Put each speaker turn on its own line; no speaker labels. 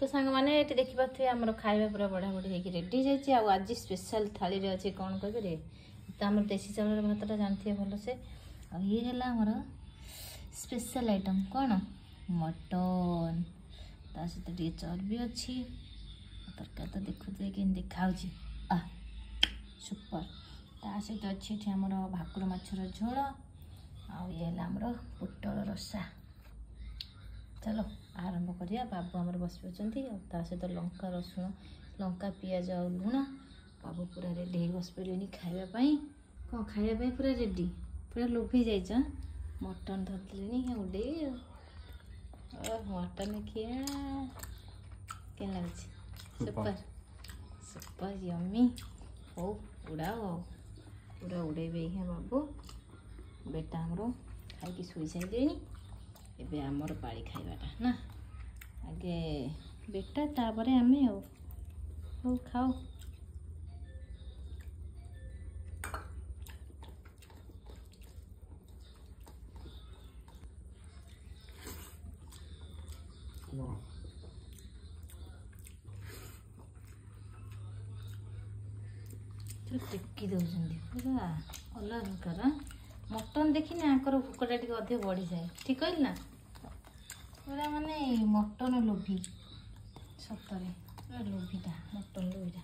तो सांग मैंने ये देखिपे आम खाଇବା पूरा बढ़ा बढ़ी होगी रेडी जाइए आज स्पेशल थाली रे अच्छे कौन कह तो आम देसी चावल भातटा जानते भलसे ये है स्पेशल आइटम कौन मटन ता सहित टे चर्बी अच्छी तरकारी तो देखुए कि देखा सुपर ता सहित अच्छी आमर भाकुर माछर झोल आए पोटल रसा चलो आरंभ करिया बाबू आमर बस पड़ते सहित लंका रसुण लंका पियाज आ लुण बाबू पूरा रेडी बस पड़े खावाई कौन खावाई पूरा रेडी पूरा लोभी जा मटन धरते उड़े मटन क्या लगे सुपर सुपर यम्मी हो उड़ाओ पूरा उड़ेबे हाँ बाबू बेटा आमर खाई शुई सारे एबे आमर पाली खाइबाटा ना आगे बेटा तापरे आमे हो खाओ टेकी दौरान पूरा अलग प्रकार मटन देखिने आंकर भोकटा टे अधिक बढ़ी जाए ठीक कहली ना पूरा माने मटन लोभी सतरे पूरा लोभीटा मटन लोभीटा